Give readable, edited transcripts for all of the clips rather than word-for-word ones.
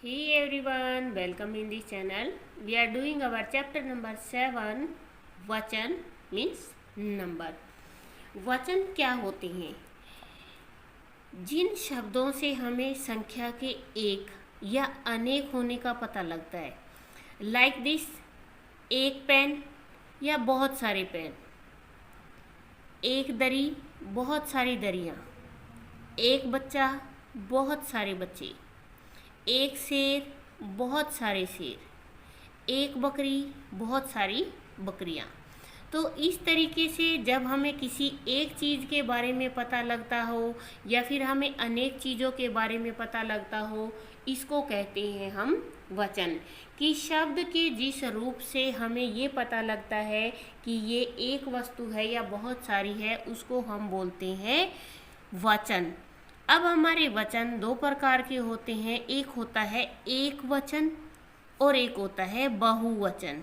Hey everyone, welcome in this channel. We are doing our chapter number 7. वचन means number. वचन क्या होते हैं? जिन शब्दों से हमें संख्या के एक या अनेक होने का पता लगता है, लाइक दिस, एक पेन या बहुत सारे पेन, एक दरी, बहुत सारी दरियाँ, एक बच्चा, बहुत सारे बच्चे, एक शेर, बहुत सारे शेर, एक बकरी, बहुत सारी बकरियाँ। तो इस तरीके से जब हमें किसी एक चीज़ के बारे में पता लगता हो या फिर हमें अनेक चीज़ों के बारे में पता लगता हो, इसको कहते हैं हम वचन। कि शब्द के जिस रूप से हमें ये पता लगता है कि ये एक वस्तु है या बहुत सारी है, उसको हम बोलते हैं वचन। अब हमारे वचन दो प्रकार के होते हैं, एक होता है एक वचन और एक होता है बहुवचन।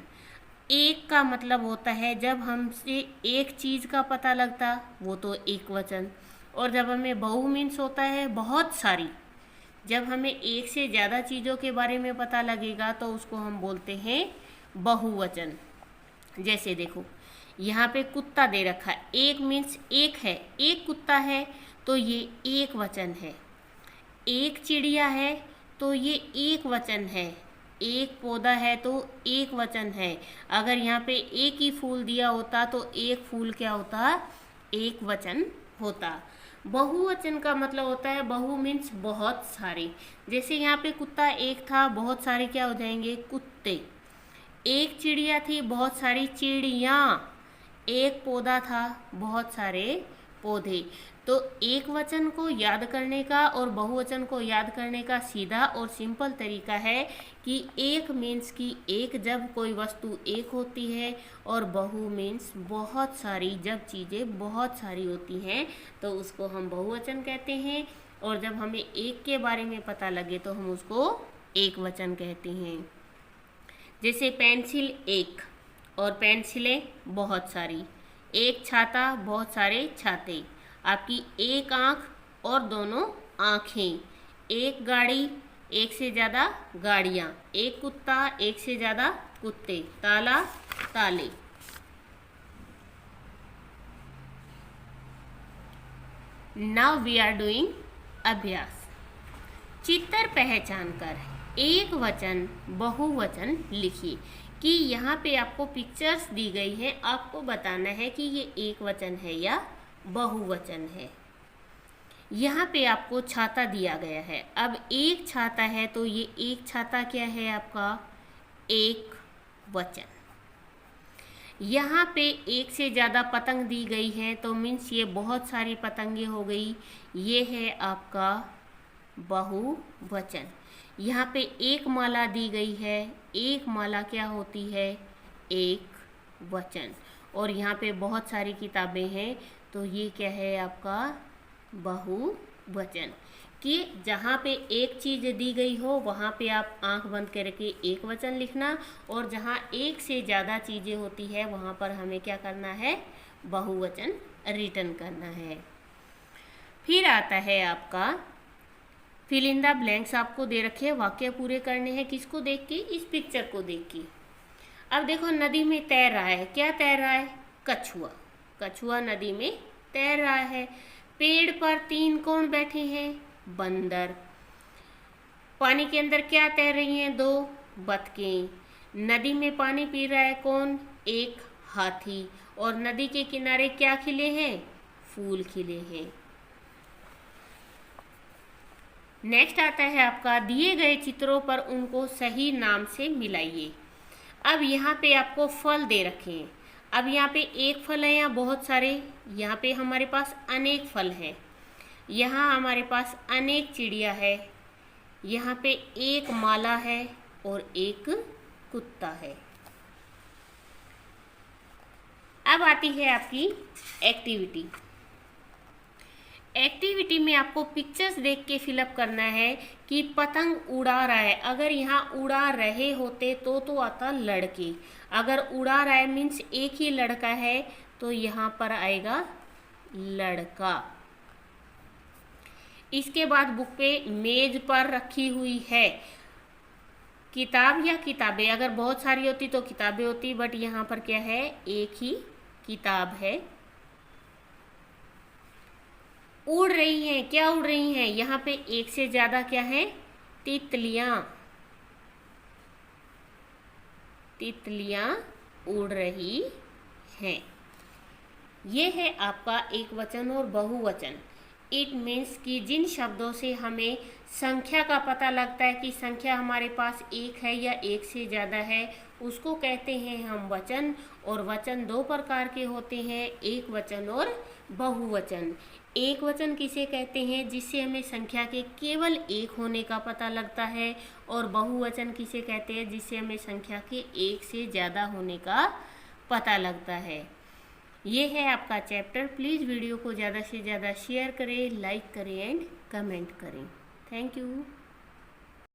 एक का मतलब होता है जब हमसे एक चीज़ का पता लगता, वो तो एक वचन। और जब हमें बहु मीन्स होता है बहुत सारी, जब हमें एक से ज़्यादा चीज़ों के बारे में पता लगेगा तो उसको हम बोलते हैं बहुवचन। जैसे देखो, यहाँ पे कुत्ता दे रखा है, एक मीन्स एक है, एक कुत्ता है तो ये एक वचन है। एक चिड़िया है तो ये एक वचन है। एक पौधा है तो एक वचन है। अगर यहाँ पे एक ही फूल दिया होता तो एक फूल क्या होता? एक वचन होता। बहुवचन का मतलब होता है, बहु मीन्स बहुत सारे। जैसे यहाँ पे कुत्ता एक था, बहुत सारे क्या हो जाएंगे? कुत्ते। एक चिड़िया थी, बहुत सारी चिड़ियाँ। एक पौधा था, बहुत सारे पौधे। तो एक वचन को याद करने का और बहुवचन को याद करने का सीधा और सिंपल तरीका है कि एक मीन्स की एक जब कोई वस्तु एक होती है, और बहु मीन्स बहुत सारी, जब चीज़ें बहुत सारी होती हैं तो उसको हम बहुवचन कहते हैं। और जब हमें एक के बारे में पता लगे तो हम उसको एक वचन कहते हैं। जैसे पेंसिल एक और पेंसिलें बहुत सारी, एक छाता, बहुत सारे छाते, आपकी एक आँख और दोनों आँखें, एक गाड़ी, एक से ज़्यादा गाड़ियाँ, एक कुत्ता, एक से ज़्यादा कुत्ते, ताला, ताले। नाउ वी आर डूइंग अभ्यास। चित्र पहचान कर एक वचन बहुवचन लिखिए। कि यहाँ पे आपको पिक्चर्स दी गई हैं, आपको बताना है कि ये एक वचन है या बहुवचन है। यहाँ पे आपको छाता दिया गया है। अब एक छाता है तो ये एक छाता क्या है आपका? एक वचन। यहाँ पे एक से ज़्यादा पतंग दी गई है तो मीन्स ये बहुत सारी पतंगे हो गई, ये है आपका बहुवचन। यहाँ पे एक माला दी गई है, एक माला क्या होती है? एक वचन। और यहाँ पे बहुत सारी किताबें हैं तो ये क्या है आपका? बहुवचन। कि जहाँ पे एक चीज़ दी गई हो वहाँ पे आप आंख बंद करके एक वचन लिखना, और जहाँ एक से ज़्यादा चीज़ें होती है वहाँ पर हमें क्या करना है? बहुवचन रिटर्न करना है। फिर आता है आपका फिल इन द ब्लैंक्स। आपको दे रखे हैं, वाक्य पूरे करने हैं। किसको देख के? इस पिक्चर को देख के। अब देखो, नदी में तैर रहा है, क्या तैर रहा है? कछुआ। कछुआ नदी में तैर रहा है। पेड़ पर तीन कौन बैठे हैं? बंदर। पानी के अंदर क्या तैर रही हैं? दो बतखें। नदी में पानी पी रहा है कौन? एक हाथी। और नदी के किनारे क्या खिले हैं? फूल खिले हैं। नेक्स्ट आता है आपका, दिए गए चित्रों पर उनको सही नाम से मिलाइए। अब यहाँ पे आपको फल दे रखे हैं। अब यहाँ पे एक फल है या बहुत सारे? यहाँ पे हमारे पास अनेक फल हैं। यहाँ हमारे पास अनेक चिड़िया है। यहाँ पे एक माला है और एक कुत्ता है। अब आती है आपकी एक्टिविटी। एक्टिविटी में आपको पिक्चर्स देख के फिलअप करना है कि पतंग उड़ा रहा है। अगर यहाँ उड़ा रहे होते तो आता लड़के। अगर उड़ा रहा है मीन्स एक ही लड़का है तो यहाँ पर आएगा लड़का। इसके बाद बुक पे मेज पर रखी हुई है, किताब या किताबें, अगर बहुत सारी होती तो किताबें होती, बट यहाँ पर क्या है, एक ही किताब है। उड़ रही हैं, क्या उड़ रही हैं, यहाँ पे एक से ज्यादा क्या है, तितलियां। तितलियां उड़ रही हैं। ये है आपका एक वचन और बहुवचन। इट मीन्स कि जिन शब्दों से हमें संख्या का पता लगता है कि संख्या हमारे पास एक है या एक से ज़्यादा है, उसको कहते हैं हम वचन। और वचन दो प्रकार के होते हैं, एक वचन और बहुवचन। एक वचन किसे कहते हैं, जिससे हमें संख्या के केवल एक होने का पता लगता है। और बहुवचन किसे कहते हैं, जिससे हमें संख्या के एक से ज़्यादा होने का पता लगता है। ये है आपका चैप्टर। प्लीज़ वीडियो को ज़्यादा से ज़्यादा शेयर करें, लाइक करें एंड कमेंट करें। Thank you.